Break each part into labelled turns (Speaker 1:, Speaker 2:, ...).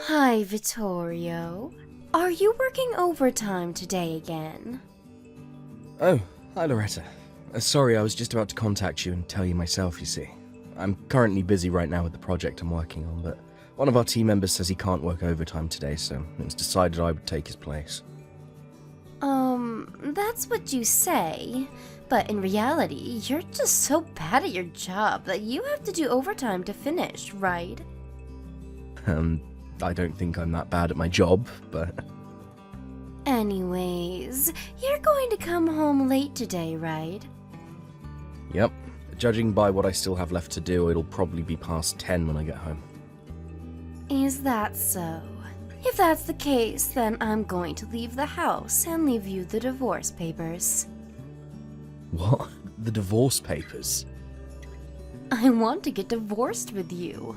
Speaker 1: Hi, Vittorio. Are you working overtime today again?
Speaker 2: Oh, hi Loretta. Sorry, I was just about to contact you and tell you myself, you see. I'm currently busy right now with the project I'm working on, but one of our team members says he can't work overtime today, so it was decided I would take his place.
Speaker 1: That's what you say, but in reality, you're just so bad at your job that you have to do overtime to finish, right?
Speaker 2: I don't think I'm that bad at my job, but...
Speaker 1: Anyways, you're going to come home late today, right?
Speaker 2: Yep. Judging by what I still have left to do, it'll probably be past 10 when I get home.
Speaker 1: Is that so? If that's the case, then I'm going to leave the house and leave you the divorce papers.
Speaker 2: What? The divorce papers?
Speaker 1: I want to get divorced with you.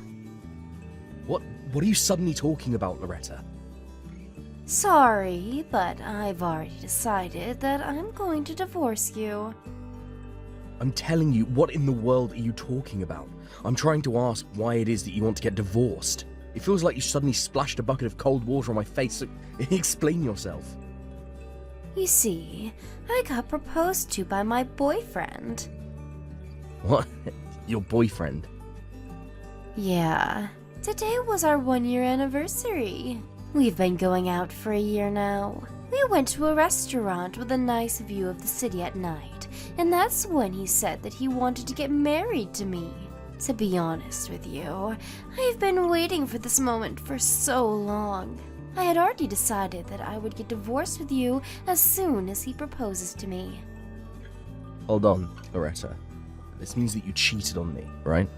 Speaker 2: What are you suddenly talking about, Loretta?
Speaker 1: Sorry, but I've already decided that I'm going to divorce you.
Speaker 2: I'm telling you, what in the world are you talking about? I'm trying to ask why it is that you want to get divorced. It feels like you suddenly splashed a bucket of cold water on my face, so explain yourself.
Speaker 1: You see, I got proposed to by my boyfriend.
Speaker 2: What? Your boyfriend?
Speaker 1: Yeah, today was our 1-year anniversary. We've been going out for a year now. We went to a restaurant with a nice view of the city at night, and that's when he said that he wanted to get married to me. To be honest with you, I've been waiting for this moment for so long. I had already decided that I would get divorced with you as soon as he proposes to me.
Speaker 2: Hold on, Loretta. This means that you cheated on me, right?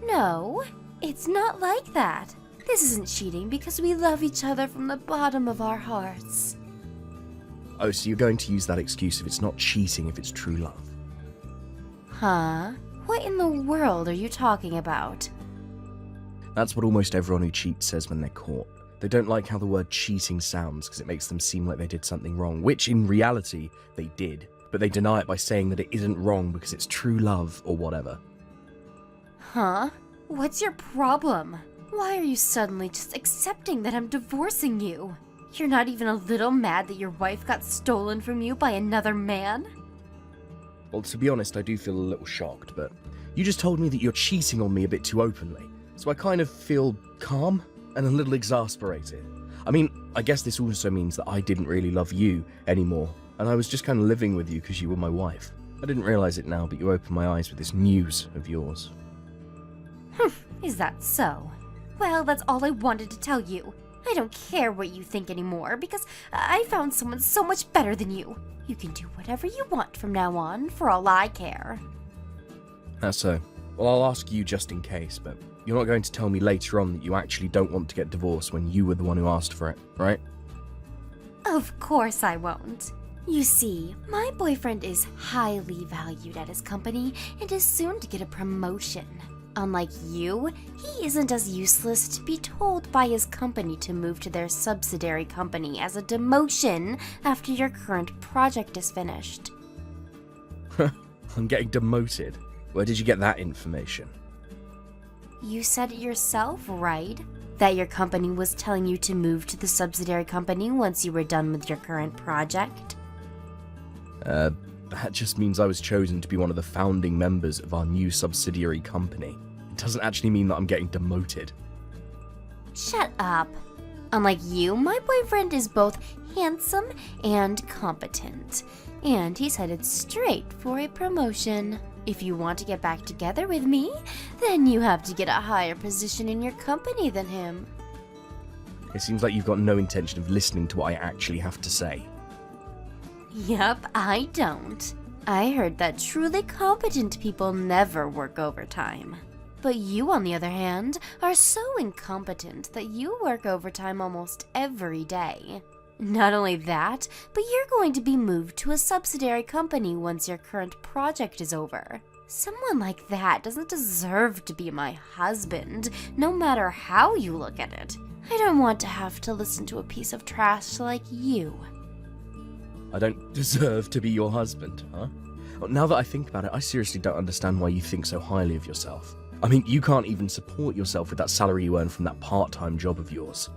Speaker 1: No, it's not like that. This isn't cheating because we love each other from the bottom of our hearts.
Speaker 2: Oh, so you're going to use that excuse if it's not cheating, if it's true love?
Speaker 1: Huh? What in the world are you talking about?
Speaker 2: That's what almost everyone who cheats says when they're caught. They don't like how the word cheating sounds because it makes them seem like they did something wrong, which in reality, they did. But they deny it by saying that it isn't wrong because it's true love or whatever.
Speaker 1: Huh? What's your problem? Why are you suddenly just accepting that I'm divorcing you? You're not even a little mad that your wife got stolen from you by another man?
Speaker 2: Well, to be honest, I do feel a little shocked, but you just told me that you're cheating on me a bit too openly, so I kind of feel calm and a little exasperated. I mean, I guess this also means that I didn't really love you anymore, and I was just kind of living with you because you were my wife. I didn't realize it now, but you opened my eyes with this news of yours.
Speaker 1: Is that so? Well, that's all I wanted to tell you. I don't care what you think anymore because I found someone so much better than you. You can do whatever you want from now on, for all I care.
Speaker 2: That's so. Well, I'll ask you just in case, but you're not going to tell me later on that you actually don't want to get divorced when you were the one who asked for it, right?
Speaker 1: Of course I won't. You see, my boyfriend is highly valued at his company and is soon to get a promotion. Unlike you, he isn't as useless to be told by his company to move to their subsidiary company as a demotion after your current project is finished.
Speaker 2: I'm getting demoted. Where did you get that information?
Speaker 1: You said it yourself, right? That your company was telling you to move to the subsidiary company once you were done with your current project?
Speaker 2: That just means I was chosen to be one of the founding members of our new subsidiary company. It doesn't actually mean that I'm getting demoted.
Speaker 1: Shut up. Unlike you, my boyfriend is both handsome and competent, and he's headed straight for a promotion. If you want to get back together with me, then you have to get a higher position in your company than him.
Speaker 2: It seems like you've got no intention of listening to what I actually have to say.
Speaker 1: Yup, I don't. I heard that truly competent people never work overtime. But you, on the other hand, are so incompetent that you work overtime almost every day. Not only that, but you're going to be moved to a subsidiary company once your current project is over. Someone like that doesn't deserve to be my husband, no matter how you look at it. I don't want to have to listen to a piece of trash like you.
Speaker 2: I don't deserve to be your husband, huh? Now that I think about it, I seriously don't understand why you think so highly of yourself. I mean, you can't even support yourself with that salary you earn from that part-time job of yours.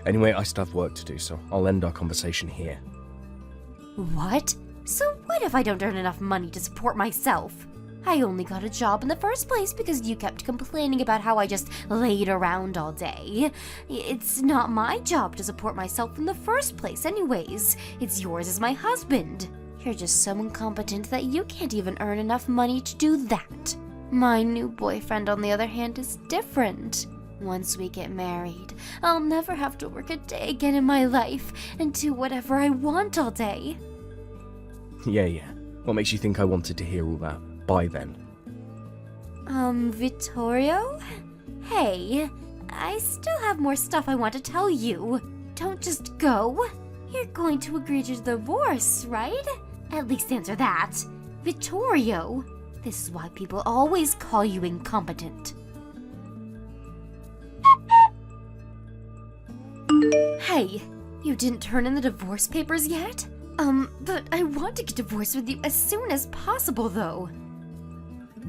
Speaker 2: Anyway, I still have work to do, so I'll end our conversation here.
Speaker 1: What? So what if I don't earn enough money to support myself? I only got a job in the first place because you kept complaining about how I just laid around all day. It's not my job to support myself in the first place anyways. It's yours as my husband. You're just so incompetent that you can't even earn enough money to do that. My new boyfriend, on the other hand, is different. Once we get married, I'll never have to work a day again in my life and do whatever I want all day.
Speaker 2: Yeah. What makes you think I wanted to hear all that? By then.
Speaker 1: Vittorio? Hey, I still have more stuff I want to tell you. Don't just go. You're going to agree to divorce, right? At least answer that. Vittorio, this is why people always call you incompetent. Hey, you didn't turn in the divorce papers yet? But I want to get divorced with you as soon as possible, though.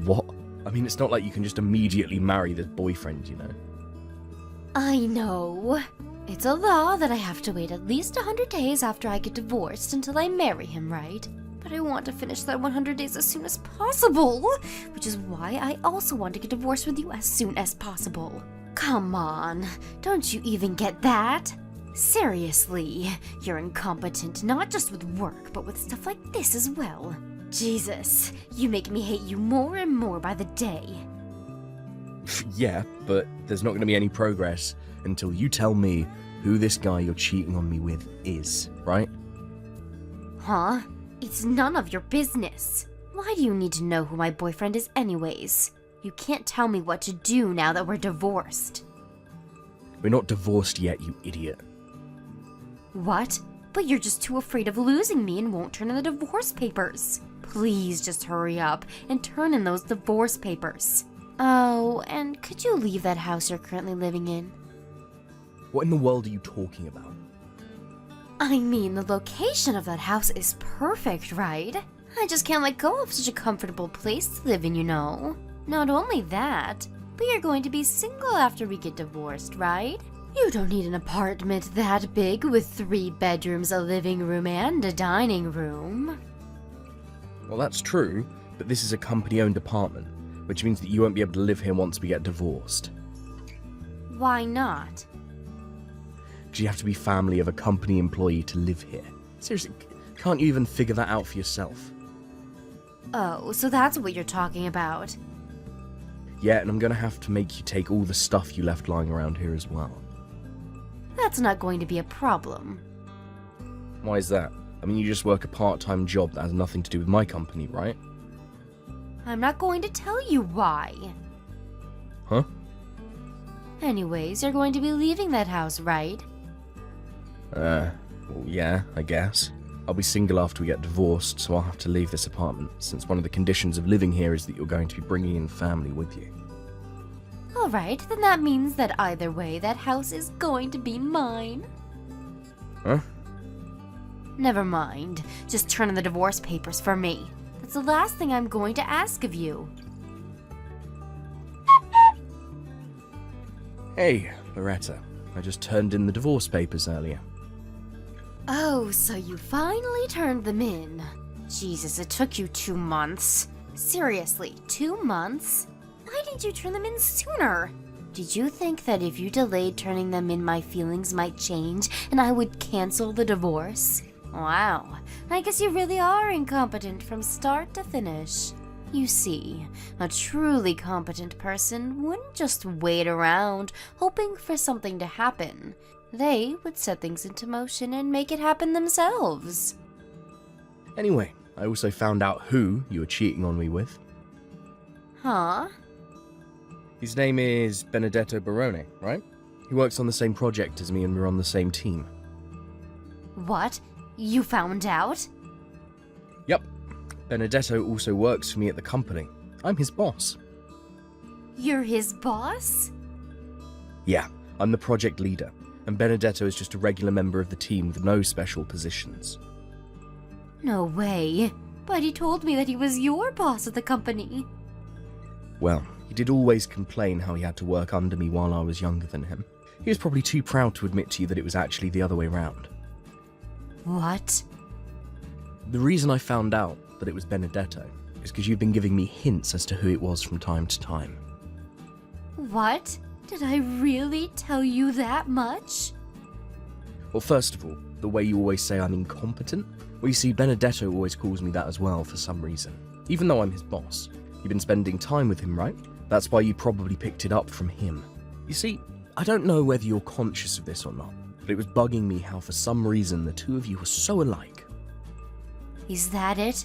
Speaker 2: What? I mean, it's not like you can just immediately marry the boyfriend, you know?
Speaker 1: I know. It's a law that I have to wait at least 100 days after I get divorced until I marry him, right? But I want to finish that 100 days as soon as possible, which is why I also want to get divorced with you as soon as possible. Come on, don't you even get that? Seriously, you're incompetent not just with work, but with stuff like this as well. Jesus, you make me hate you more and more by the day.
Speaker 2: Yeah, but there's not going to be any progress until you tell me who this guy you're cheating on me with is, right?
Speaker 1: Huh? It's none of your business. Why do you need to know who my boyfriend is anyways? You can't tell me what to do now that we're divorced.
Speaker 2: We're not divorced yet, you idiot.
Speaker 1: What? But you're just too afraid of losing me and won't turn in the divorce papers. Please just hurry up and turn in those divorce papers. Oh, and could you leave that house you're currently living in?
Speaker 2: What in the world are you talking about?
Speaker 1: I mean, the location of that house is perfect, right? I just can't let go of such a comfortable place to live in, you know. Not only that, but you're going to be single after we get divorced, right? You don't need an apartment that big with 3 bedrooms, a living room, and a dining room.
Speaker 2: Well, that's true, but this is a company-owned apartment, which means that you won't be able to live here once we get divorced.
Speaker 1: Why not?
Speaker 2: Because you have to be family of a company employee to live here. Seriously, can't you even figure that out for yourself?
Speaker 1: Oh, so that's what you're talking about.
Speaker 2: Yeah, and I'm gonna have to make you take all the stuff you left lying around here as well.
Speaker 1: That's not going to be a problem.
Speaker 2: Why is that? I mean, you just work a part-time job that has nothing to do with my company, right?
Speaker 1: I'm not going to tell you why.
Speaker 2: Huh?
Speaker 1: Anyways, you're going to be leaving that house, right?
Speaker 2: Well, yeah, I guess. I'll be single after we get divorced, so I'll have to leave this apartment, since one of the conditions of living here is that you're going to be bringing in family with you.
Speaker 1: Alright, then that means that either way, that house is going to be mine.
Speaker 2: Huh?
Speaker 1: Never mind. Just turn in the divorce papers for me. That's the last thing I'm going to ask of you.
Speaker 2: Hey, Loretta. I just turned in the divorce papers earlier.
Speaker 1: Oh, so you finally turned them in. Jesus, it took you 2 months. Seriously, 2 months? Why didn't you turn them in sooner? Did you think that if you delayed turning them in, my feelings might change and I would cancel the divorce? Wow, I guess you really are incompetent from start to finish. You see, a truly competent person wouldn't just wait around hoping for something to happen. They would set things into motion and make it happen themselves.
Speaker 2: Anyway, I also found out who you were cheating on me with.
Speaker 1: Huh?
Speaker 2: His name is Benedetto Barone, right? He works on the same project as me and we're on the same team.
Speaker 1: What? You found out?
Speaker 2: Yep. Benedetto also works for me at the company. I'm his boss.
Speaker 1: You're his boss?
Speaker 2: Yeah, I'm the project leader, and Benedetto is just a regular member of the team with no special positions.
Speaker 1: No way. But he told me that he was your boss at the company.
Speaker 2: Well, He did always complain how he had to work under me while I was younger than him. He was probably too proud to admit to you that it was actually the other way round.
Speaker 1: What?
Speaker 2: The reason I found out that it was Benedetto is because you've been giving me hints as to who it was from time to time.
Speaker 1: What? Did I really tell you that much?
Speaker 2: Well, first of all, the way you always say I'm incompetent. Well, you see, Benedetto always calls me that as well for some reason, even though I'm his boss. You've been spending time with him, right? That's why you probably picked it up from him. You see, I don't know whether you're conscious of this or not, but it was bugging me how for some reason the two of you were so alike.
Speaker 1: Is that it?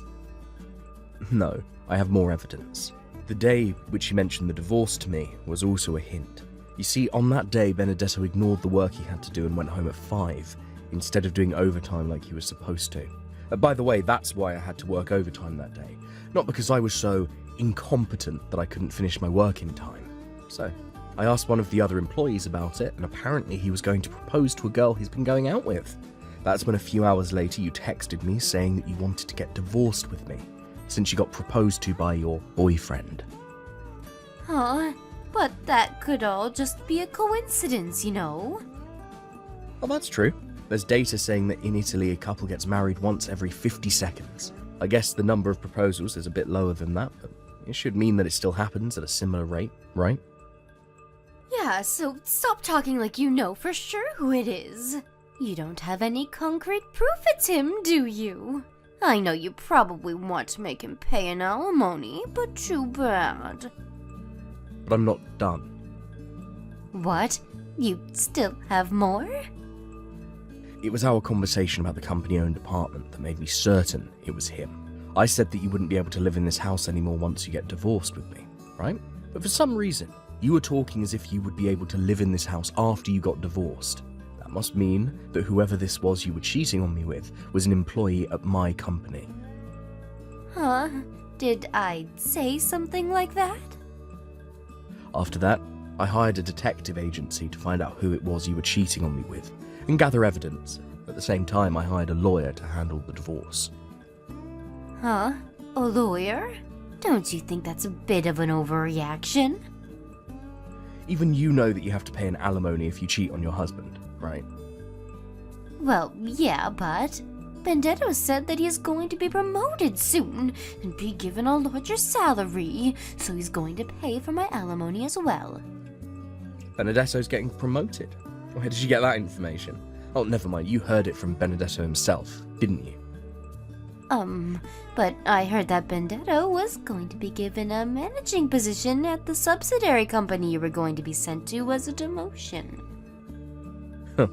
Speaker 2: No, I have more evidence. The day which you mentioned the divorce to me was also a hint. You see, on that day, Benedetto ignored the work he had to do and went home at 5, instead of doing overtime like he was supposed to. By the way, that's why I had to work overtime that day. Not because I was so incompetent that I couldn't finish my work in time. So, I asked one of the other employees about it, and apparently he was going to propose to a girl he's been going out with. That's when a few hours later you texted me saying that you wanted to get divorced with me, since you got proposed to by your boyfriend.
Speaker 1: Huh? But that could all just be a coincidence, you know?
Speaker 2: Well, that's true. There's data saying that in Italy a couple gets married once every 50 seconds. I guess the number of proposals is a bit lower than that, but it should mean that it still happens at a similar rate, right?
Speaker 1: Yeah, so stop talking like you know for sure who it is. You don't have any concrete proof it's him, do you? I know you probably want to make him pay an alimony, but too bad.
Speaker 2: But I'm not done.
Speaker 1: What? You still have more?
Speaker 2: It was our conversation about the company-owned apartment that made me certain it was him. I said that you wouldn't be able to live in this house anymore once you get divorced with me, right? But for some reason, you were talking as if you would be able to live in this house after you got divorced. That must mean that whoever this was you were cheating on me with was an employee at my company.
Speaker 1: Huh? Did I say something like that?
Speaker 2: After that, I hired a detective agency to find out who it was you were cheating on me with and gather evidence. At the same time, I hired a lawyer to handle the divorce.
Speaker 1: Huh? A lawyer? Don't you think that's a bit of an overreaction?
Speaker 2: Even you know that you have to pay an alimony if you cheat on your husband, right?
Speaker 1: Well, yeah, but Benedetto said that he is going to be promoted soon and be given a larger salary, so he's going to pay for my alimony as well.
Speaker 2: Benedetto's getting promoted? Where did you get that information? Oh, never mind, you heard it from Benedetto himself, didn't you?
Speaker 1: But I heard that Benedetto was going to be given a managing position at the subsidiary company you were going to be sent to as a demotion.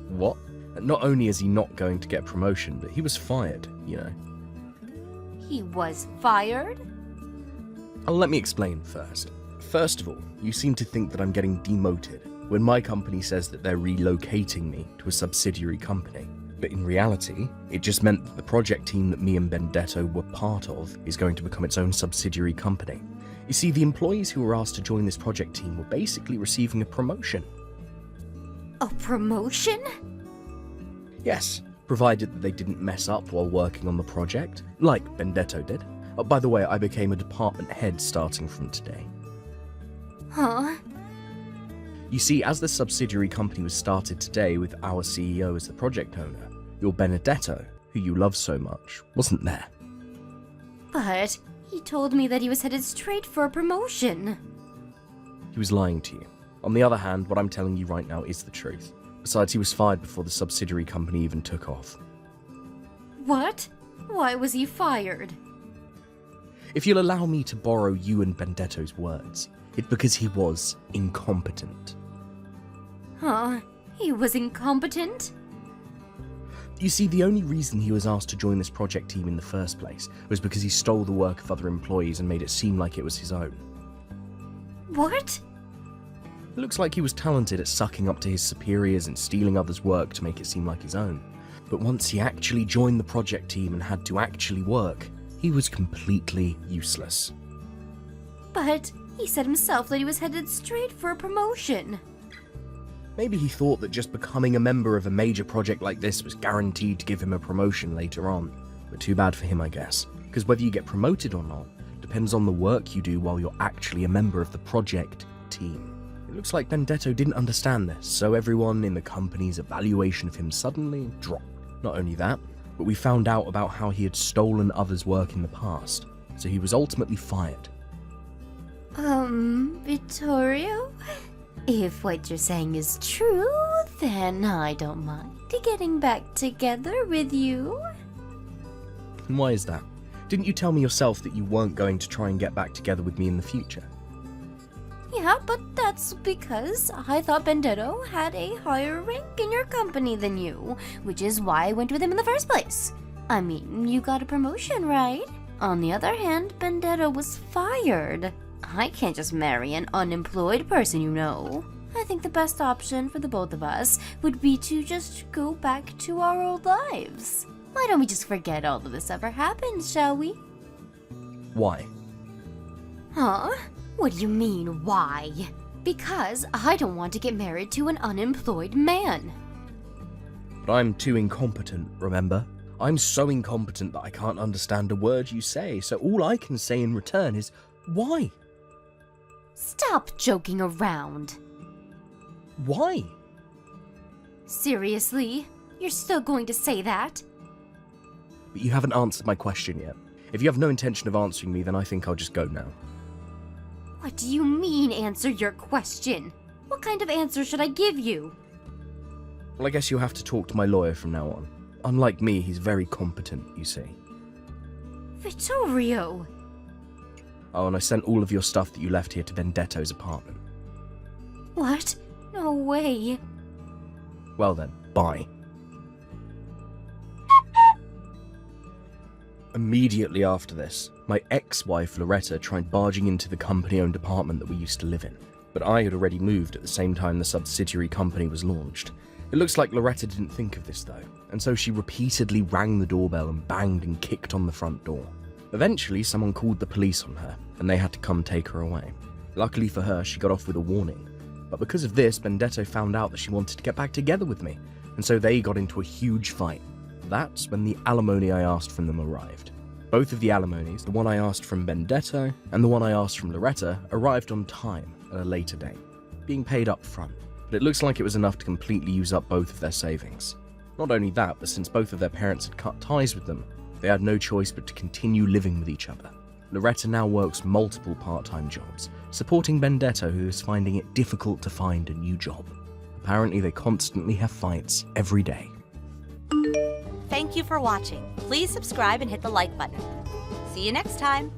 Speaker 2: What? Not only is he not going to get promotion, but he was fired, you know.
Speaker 1: He was fired?
Speaker 2: Oh, let me explain first. First of all, you seem to think that I'm getting demoted when my company says that they're relocating me to a subsidiary company. But in reality, it just meant that the project team that me and Benedetto were part of is going to become its own subsidiary company. You see, the employees who were asked to join this project team were basically receiving a promotion.
Speaker 1: A promotion?
Speaker 2: Yes, provided that they didn't mess up while working on the project, like Benedetto did. By the way, I became a department head starting from today.
Speaker 1: Huh?
Speaker 2: You see, as the subsidiary company was started today with our CEO as the project owner, your Benedetto, who you love so much, wasn't there.
Speaker 1: But he told me that he was headed straight for a promotion.
Speaker 2: He was lying to you. On the other hand, what I'm telling you right now is the truth. Besides, he was fired before the subsidiary company even took off.
Speaker 1: What? Why was he fired?
Speaker 2: If you'll allow me to borrow you and Benedetto's words, it's because he was incompetent.
Speaker 1: Huh? He was incompetent?
Speaker 2: You see, the only reason he was asked to join this project team in the first place was because he stole the work of other employees and made it seem like it was his own.
Speaker 1: What?
Speaker 2: It looks like he was talented at sucking up to his superiors and stealing others' work to make it seem like his own. But once he actually joined the project team and had to actually work, he was completely useless.
Speaker 1: But he said himself that he was headed straight for a promotion.
Speaker 2: Maybe he thought that just becoming a member of a major project like this was guaranteed to give him a promotion later on. But too bad for him, I guess. Because whether you get promoted or not depends on the work you do while you're actually a member of the project team. It looks like Benedetto didn't understand this, so everyone in the company's evaluation of him suddenly dropped. Not only that, but we found out about how he had stolen others' work in the past, so he was ultimately fired.
Speaker 1: Vittorio? If what you're saying is true, then I don't mind getting back together with you.
Speaker 2: And why is that? Didn't you tell me yourself that you weren't going to try and get back together with me in the future?
Speaker 1: Yeah, but that's because I thought Benedetto had a higher rank in your company than you, which is why I went with him in the first place. I mean, you got a promotion, right? On the other hand, Benedetto was fired. I can't just marry an unemployed person, you know. I think the best option for the both of us would be to just go back to our old lives. Why don't we just forget all of this ever happened, shall we?
Speaker 2: Why?
Speaker 1: Huh? What do you mean, why? Because I don't want to get married to an unemployed man.
Speaker 2: But I'm too incompetent, remember? I'm so incompetent that I can't understand a word you say, so all I can say in return is, why?
Speaker 1: Stop joking around.
Speaker 2: Why?
Speaker 1: Seriously? You're still going to say that?
Speaker 2: But you haven't answered my question yet. If you have no intention of answering me, then I think I'll just go now.
Speaker 1: What do you mean, answer your question? What kind of answer should I give you?
Speaker 2: Well, I guess you'll have to talk to my lawyer from now on. Unlike me, he's very competent, you see.
Speaker 1: Vittorio!
Speaker 2: Oh, and I sent all of your stuff that you left here to Benedetto's apartment.
Speaker 1: What? No way.
Speaker 2: Well then, bye. Immediately after this, my ex-wife Loretta tried barging into the company-owned apartment that we used to live in, but I had already moved at the same time the subsidiary company was launched. It looks like Loretta didn't think of this though, and so she repeatedly rang the doorbell and banged and kicked on the front door. Eventually, someone called the police on her, and they had to come take her away. Luckily for her, she got off with a warning, but because of this, Benedetto found out that she wanted to get back together with me, and so they got into a huge fight. That's when the alimony I asked from them arrived. Both of the alimonies, the one I asked from Benedetto and the one I asked from Loretta, arrived on time at a later date, being paid up front. But it looks like it was enough to completely use up both of their savings. Not only that, but since both of their parents had cut ties with them, they had no choice but to continue living with each other. Loretta now works multiple part-time jobs, supporting Benedetto, who is finding it difficult to find a new job. Apparently they constantly have fights every day.
Speaker 3: Thank you for watching. Please subscribe and hit the like button. See you next time.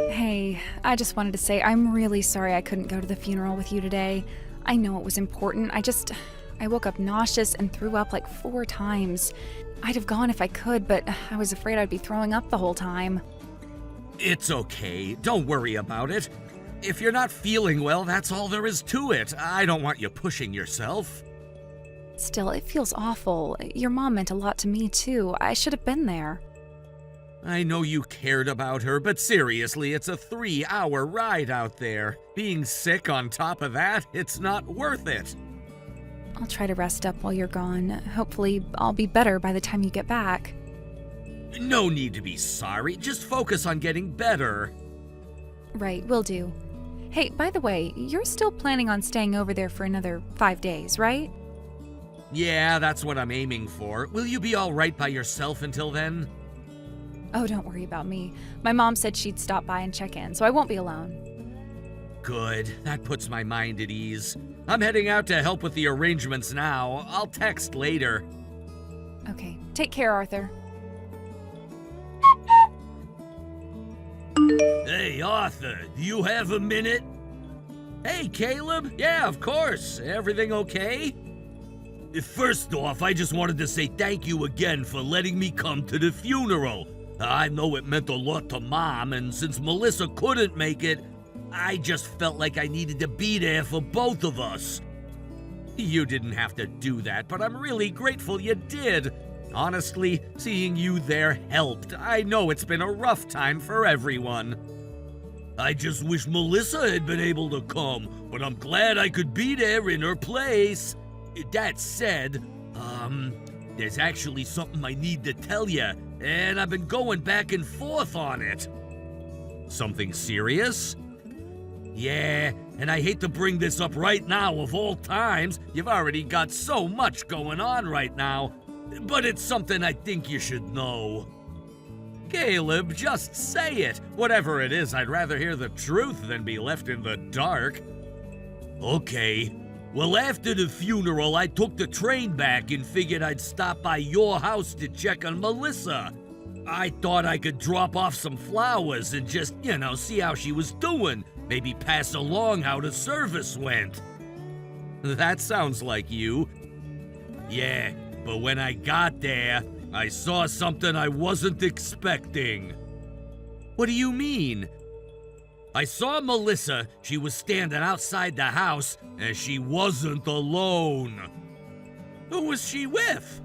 Speaker 4: Hey, I just wanted to say I'm really sorry I couldn't go to the funeral with you today. I know it was important. I woke up nauseous and threw up like 4 times. I'd have gone if I could, but I was afraid I'd be throwing up the whole time.
Speaker 5: It's okay. Don't worry about it. If you're not feeling well, that's all there is to it. I don't want you pushing yourself.
Speaker 4: Still, it feels awful. Your mom meant a lot to me, too. I should have been there.
Speaker 5: I know you cared about her, but seriously, it's a 3-hour ride out there. Being sick on top of that, it's not worth it.
Speaker 4: I'll try to rest up while you're gone. Hopefully, I'll be better by the time you get back.
Speaker 5: No need to be sorry. Just focus on getting better.
Speaker 4: Right, will do. Hey, by the way, you're still planning on staying over there for another 5 days, right?
Speaker 5: Yeah, that's what I'm aiming for. Will you be all right by yourself until then?
Speaker 4: Oh, don't worry about me. My mom said she'd stop by and check in, so I won't be alone.
Speaker 5: Good. That puts my mind at ease. I'm heading out to help with the arrangements now. I'll text later.
Speaker 4: Okay, take care, Arthur.
Speaker 5: Hey, Arthur, do you have a minute? Hey, Caleb. Yeah, of course. Everything okay? First off, I just wanted to say thank you again for letting me come to the funeral. I know it meant a lot to Mom, and since Melissa couldn't make it, I just felt like I needed to be there for both of us. You didn't have to do that, but I'm really grateful you did. Honestly, seeing you there helped. I know it's been a rough time for everyone. I just wish Melissa had been able to come, but I'm glad I could be there in her place. That said, there's actually something I need to tell you, and I've been going back and forth on it. Something serious? Yeah, and I hate to bring this up right now of all times. You've already got so much going on right now, but it's something I think you should know. Caleb, just say it. Whatever it is, I'd rather hear the truth than be left in the dark. Okay. Well, after the funeral, I took the train back and figured I'd stop by your house to check on Melissa. I thought I could drop off some flowers and just, see how she was doing. Maybe pass along how the service went. That sounds like you. Yeah, but when I got there, I saw something I wasn't expecting. What do you mean? I saw Melissa. She was standing outside the house, and she wasn't alone. Who was she with?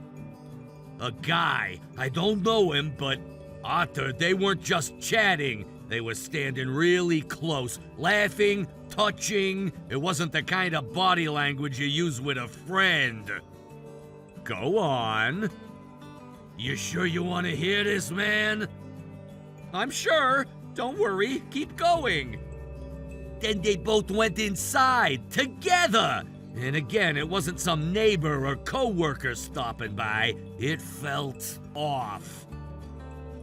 Speaker 5: A guy. I don't know him, but Arthur, they weren't just chatting. They were standing really close, laughing, touching. It wasn't the kind of body language you use with a friend. Go on. You sure you want to hear this, man? I'm sure. Don't worry. Keep going. Then they both went inside, together. And again, it wasn't some neighbor or co-worker stopping by. It felt off.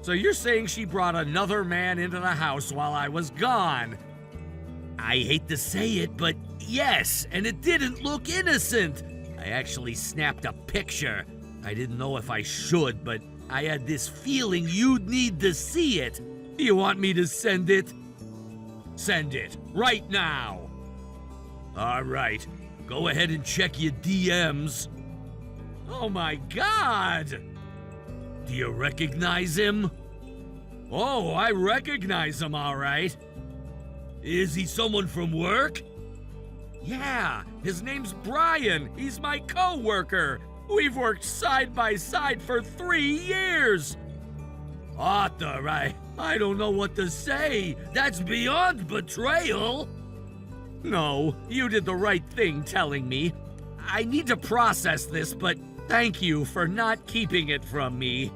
Speaker 5: So you're saying she brought another man into the house while I was gone? I hate to say it, but yes, and it didn't look innocent. I actually snapped a picture. I didn't know if I should, but I had this feeling you'd need to see it. Do you want me to send it? Send it, right now. All right, go ahead and check your DMs. Oh my God! Do you recognize him? Oh, I recognize him, all right. Is he someone from work? Yeah, his name's Brian. He's my co-worker. We've worked side by side for 3 years. Arthur, I don't know what to say. That's beyond betrayal. No, you did the right thing telling me. I need to process this, but thank you for not keeping it from me.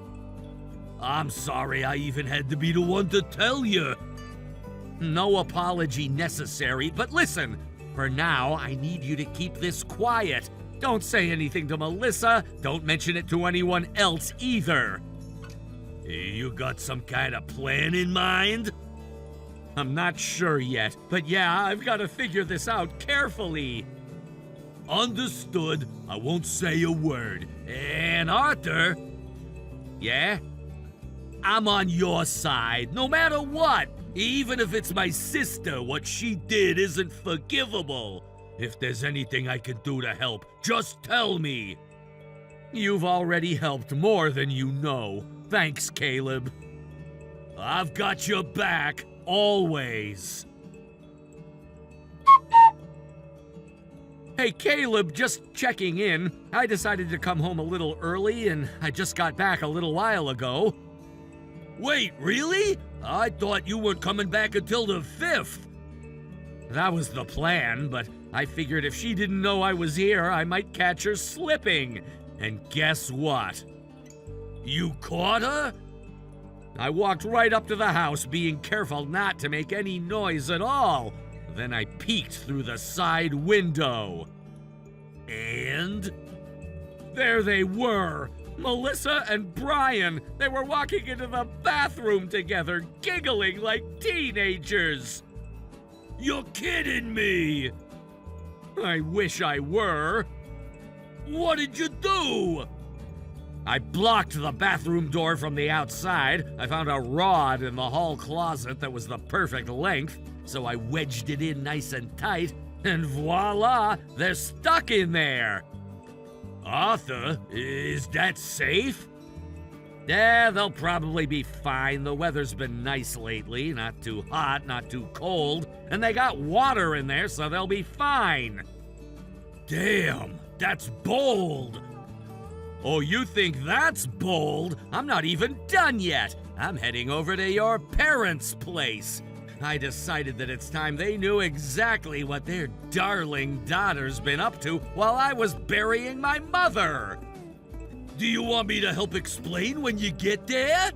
Speaker 5: I'm sorry I even had to be the one to tell you. No apology necessary, but listen, for now, I need you to keep this quiet. Don't say anything to Melissa. Don't mention it to anyone else either. You got some kind of plan in mind? I'm not sure yet, but yeah, I've got to figure this out carefully. Understood. I won't say a word. And Arthur? Yeah? I'm on your side, no matter what. Even if it's my sister, what she did isn't forgivable. If there's anything I can do to help, just tell me. You've already helped more than you know. Thanks, Caleb. I've got your back, always. Hey, Caleb, just checking in. I decided to come home a little early, and I just got back a little while ago. Wait, really? I thought you weren't coming back until the 5th. That was the plan, but I figured if she didn't know I was here, I might catch her slipping. And guess what? You caught her? I walked right up to the house, being careful not to make any noise at all. Then I peeked through the side window. And there they were, Melissa and Brian. They were walking into the bathroom together, giggling like teenagers. You're kidding me! I wish I were. What did you do? I blocked the bathroom door from the outside. I found a rod in the hall closet that was the perfect length, so I wedged it in nice and tight, and voila, they're stuck in there. Arthur, is that safe? Yeah, they'll probably be fine. The weather's been nice lately, not too hot, not too cold, and they got water in there, so they'll be fine. Damn, that's bold. Oh, you think that's bold? I'm not even done yet. I'm heading over to your parents' place. I decided that it's time they knew exactly what their darling daughter's been up to while I was burying my mother. Do you want me to help explain when you get there?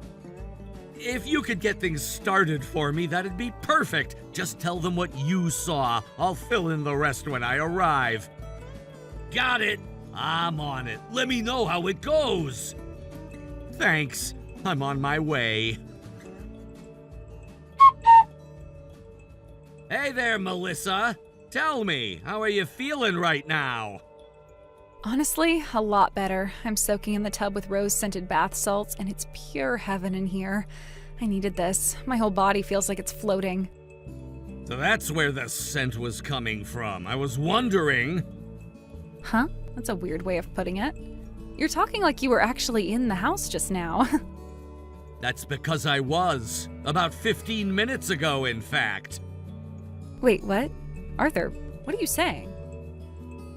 Speaker 5: If you could get things started for me, that'd be perfect. Just tell them what you saw. I'll fill in the rest when I arrive. Got it. I'm on it. Let me know how it goes. Thanks. I'm on my way. Hey there, Melissa. Tell me, how are you feeling right now?
Speaker 4: Honestly, a lot better. I'm soaking in the tub with rose-scented bath salts, and it's pure heaven in here. I needed this. My whole body feels like it's floating.
Speaker 5: So that's where the scent was coming from. I was wondering...
Speaker 4: Huh? That's a weird way of putting it. You're talking like you were actually in the house just now.
Speaker 5: That's because I was. About 15 minutes ago, in fact.
Speaker 4: Wait, what? Arthur, what are you saying?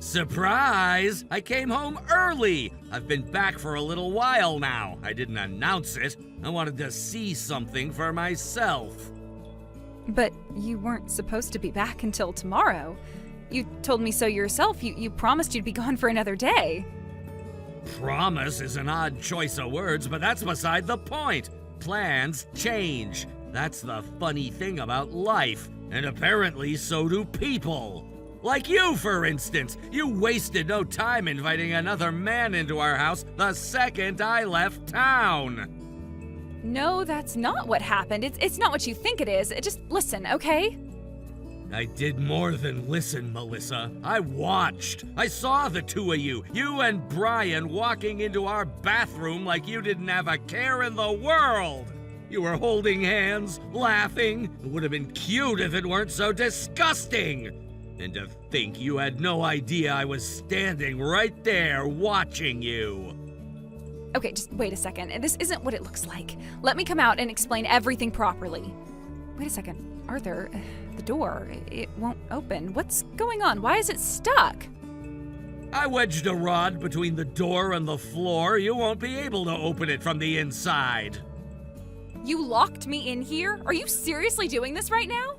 Speaker 5: Surprise! I came home early! I've been back for a little while now. I didn't announce it. I wanted to see something for myself.
Speaker 4: But you weren't supposed to be back until tomorrow. You told me so yourself. You promised you'd be gone for another day.
Speaker 5: Promise is an odd choice of words, but that's beside the point. Plans change. That's the funny thing about life. And apparently so do people. Like you, for instance. You wasted no time inviting another man into our house the second I left town.
Speaker 4: No, that's not what happened. It's not what you think it is. Just listen, okay?
Speaker 5: I did more than listen, Melissa. I watched. I saw the two of you and Brian, walking into our bathroom like you didn't have a care in the world. You were holding hands, laughing. It would have been cute if it weren't so disgusting. And to think you had no idea I was standing right there watching you.
Speaker 4: Okay, just wait a second. This isn't what it looks like. Let me come out and explain everything properly. Wait a second. Arthur, the door, it won't open. What's going on? Why is it stuck?
Speaker 5: I wedged a rod between the door and the floor. You won't be able to open it from the inside.
Speaker 4: You locked me in here? Are you seriously doing this right now?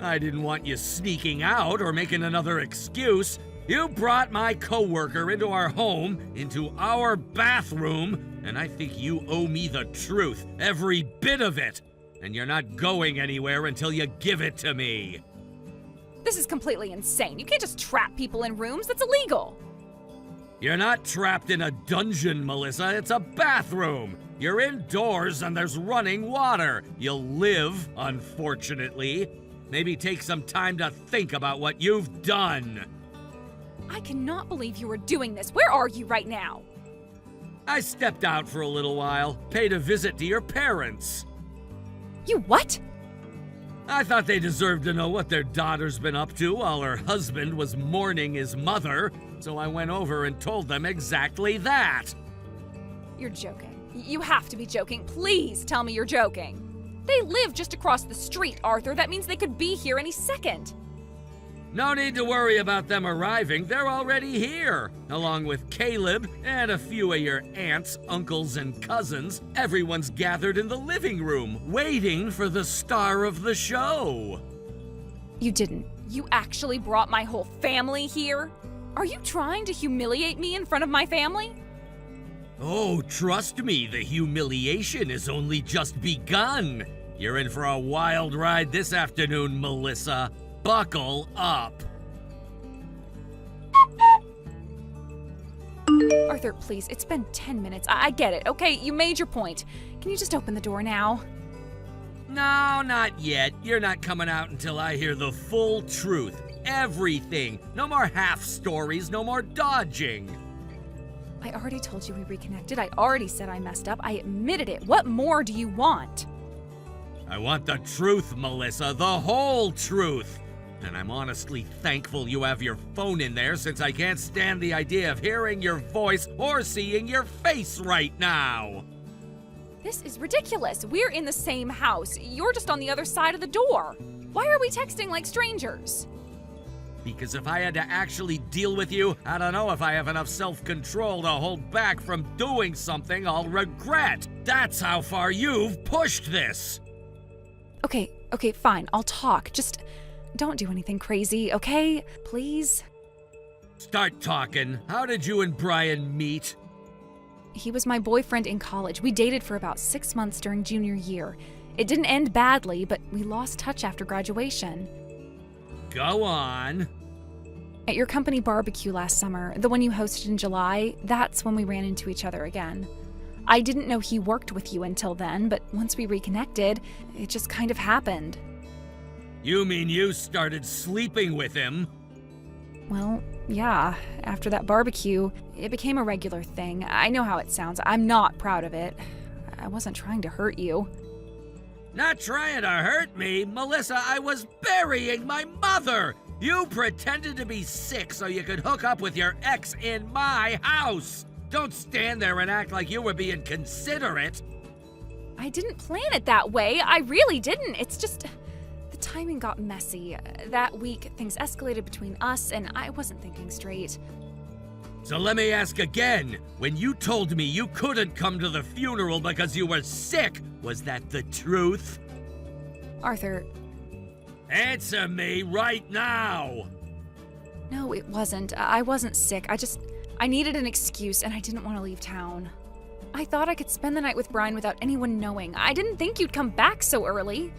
Speaker 5: I didn't want you sneaking out or making another excuse. You brought my coworker into our home, into our bathroom, and I think you owe me the truth, every bit of it. And you're not going anywhere until you give it to me.
Speaker 4: This is completely insane. You can't just trap people in rooms. That's illegal.
Speaker 5: You're not trapped in a dungeon, Melissa. It's a bathroom. You're indoors and there's running water. You'll live, unfortunately. Maybe take some time to think about what you've done.
Speaker 4: I cannot believe you are doing this. Where are you right now?
Speaker 5: I stepped out for a little while, paid a visit to your parents.
Speaker 4: You what?
Speaker 5: I thought they deserved to know what their daughter's been up to while her husband was mourning his mother, so I went over and told them exactly that.
Speaker 4: You're joking. You have to be joking. Please tell me you're joking. They live just across the street, Arthur. That means they could be here any second.
Speaker 5: No need to worry about them arriving. They're already here, along with Caleb and a few of your aunts, uncles, and cousins. Everyone's gathered in the living room, waiting for the star of the show.
Speaker 4: You didn't. You actually brought my whole family here? Are you trying to humiliate me in front of my family?
Speaker 5: Oh, trust me, the humiliation is only just begun. You're in for a wild ride this afternoon, Melissa. Buckle up.
Speaker 4: Arthur, please, it's been 10 minutes. I get it, okay? You made your point. Can you just open the door now?
Speaker 5: No, not yet. You're not coming out until I hear the full truth. Everything. No more half stories, no more dodging.
Speaker 4: I already told you we reconnected. I already said I messed up. I admitted it. What more do you want?
Speaker 5: I want the truth, Melissa, the whole truth. And I'm honestly thankful you have your phone in there, since I can't stand the idea of hearing your voice or seeing your face right now.
Speaker 4: This is ridiculous. We're in the same house. You're just on the other side of the door. Why are we texting like strangers?
Speaker 5: Because if I had to actually deal with you, I don't know if I have enough self-control to hold back from doing something I'll regret. That's how far you've pushed this.
Speaker 4: Okay, fine. I'll talk. Just don't do anything crazy, okay? Please?
Speaker 5: Start talking. How did you and Brian meet?
Speaker 4: He was my boyfriend in college. We dated for about 6 months during junior year. It didn't end badly, but we lost touch after graduation.
Speaker 5: Go on.
Speaker 4: At your company barbecue last summer, the one you hosted in July, that's when we ran into each other again. I didn't know he worked with you until then, but once we reconnected, it just kind of happened.
Speaker 5: You mean you started sleeping with him?
Speaker 4: Well, yeah. After that barbecue, it became a regular thing. I know how it sounds. I'm not proud of it. I wasn't trying to hurt you.
Speaker 5: Not trying to hurt me, Melissa. I was burying my mother. You pretended to be sick so you could hook up with your ex in my house. Don't stand there and act like you were being considerate.
Speaker 4: I didn't plan it that way. I really didn't. It's just the timing got messy. That week, things escalated between us, and I wasn't thinking straight.
Speaker 5: So let me ask again. When you told me you couldn't come to the funeral because you were sick, was that the truth?
Speaker 4: Arthur,
Speaker 5: Answer me right now.
Speaker 4: no, it wasn't. I wasn't sick. I needed an excuse, and I didn't want to leave town. I thought I could spend the night with Brian without anyone knowing. I didn't think you'd come back so early.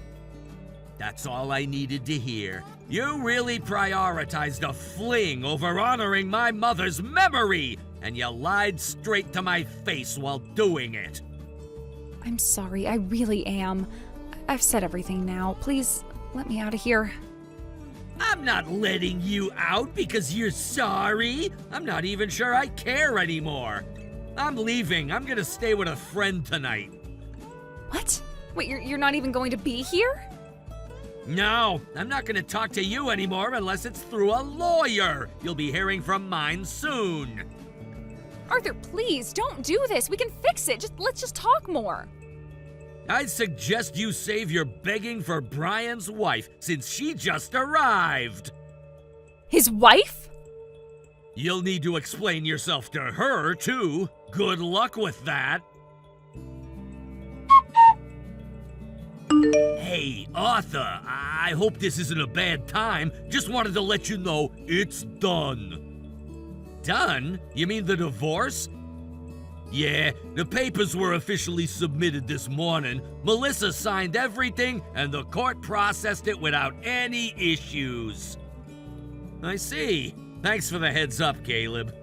Speaker 5: That's all I needed to hear. You really prioritized a fling over honoring my mother's memory, and you lied straight to my face while doing it.
Speaker 4: I'm sorry, I really am. I've said everything now. Please, let me out of here.
Speaker 5: I'm not letting you out because you're sorry. I'm not even sure I care anymore. I'm leaving. I'm gonna stay with a friend tonight.
Speaker 4: What? Wait, you're not even going to be here?
Speaker 5: No, I'm not gonna talk to you anymore unless it's through a lawyer. You'll be hearing from mine soon.
Speaker 4: Arthur, please, don't do this. We can fix it. Let's just talk more.
Speaker 5: I'd suggest you save your begging for Brian's wife, since she just arrived.
Speaker 4: His wife?
Speaker 5: You'll need to explain yourself to her, too. Good luck with that. Hey, Arthur, I hope this isn't a bad time. Just wanted to let you know it's done. Done? You mean the divorce? Yeah, the papers were officially submitted this morning. Melissa signed everything, and the court processed it without any issues. I see. Thanks for the heads up, Caleb.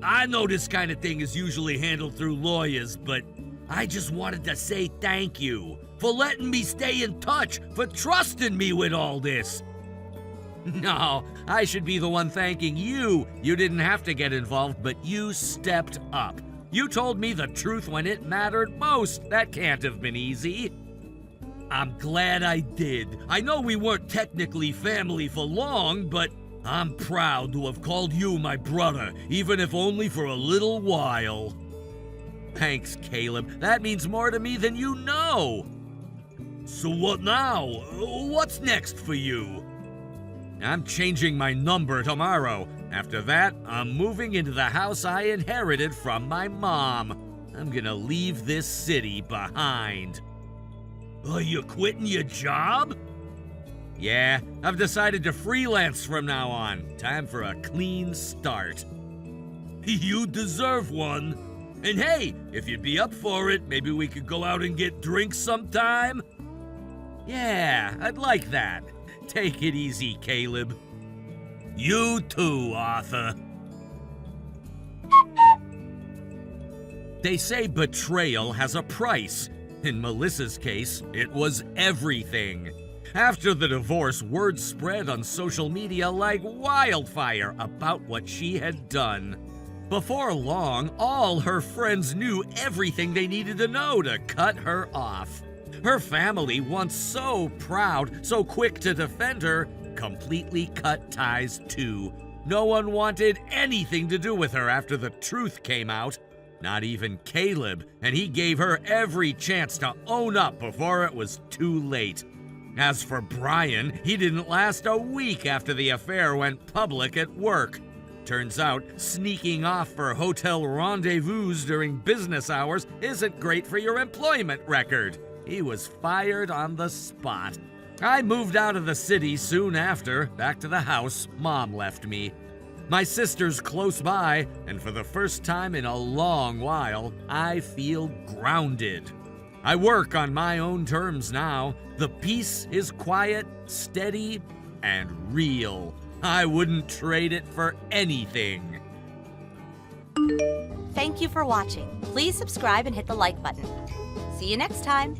Speaker 5: I know this kind of thing is usually handled through lawyers, but I just wanted to say thank you for letting me stay in touch, for trusting me with all this. No, I should be the one thanking you. You didn't have to get involved, but you stepped up. You told me the truth when it mattered most. That can't have been easy. I'm glad I did. I know we weren't technically family for long, but I'm proud to have called you my brother, even if only for a little while. Thanks, Caleb. That means more to me than you know. So what now? What's next for you? I'm changing my number tomorrow. After that, I'm moving into the house I inherited from my mom. I'm gonna leave this city behind. Are you quitting your job? Yeah, I've decided to freelance from now on. Time for a clean start. You deserve one. And hey, if you'd be up for it, maybe we could go out and get drinks sometime? Yeah, I'd like that. Take it easy, Caleb. You too, Arthur. They say betrayal has a price. In Melissa's case, it was everything. After the divorce, word spread on social media like wildfire about what she had done. Before long, all her friends knew everything they needed to know to cut her off. Her family, once so proud, so quick to defend her, completely cut ties too. No one wanted anything to do with her after the truth came out. Not even Caleb, and he gave her every chance to own up before it was too late. As for Brian, he didn't last a week after the affair went public at work. Turns out, sneaking off for hotel rendezvous during business hours isn't great for your employment record. He was fired on the spot. I moved out of the city soon after, back to the house Mom left me. My sister's close by, and for the first time in a long while, I feel grounded. I work on my own terms now. The peace is quiet, steady, and real. I wouldn't trade it for anything.
Speaker 3: Thank you for watching. Please subscribe and hit the like button. See you next time.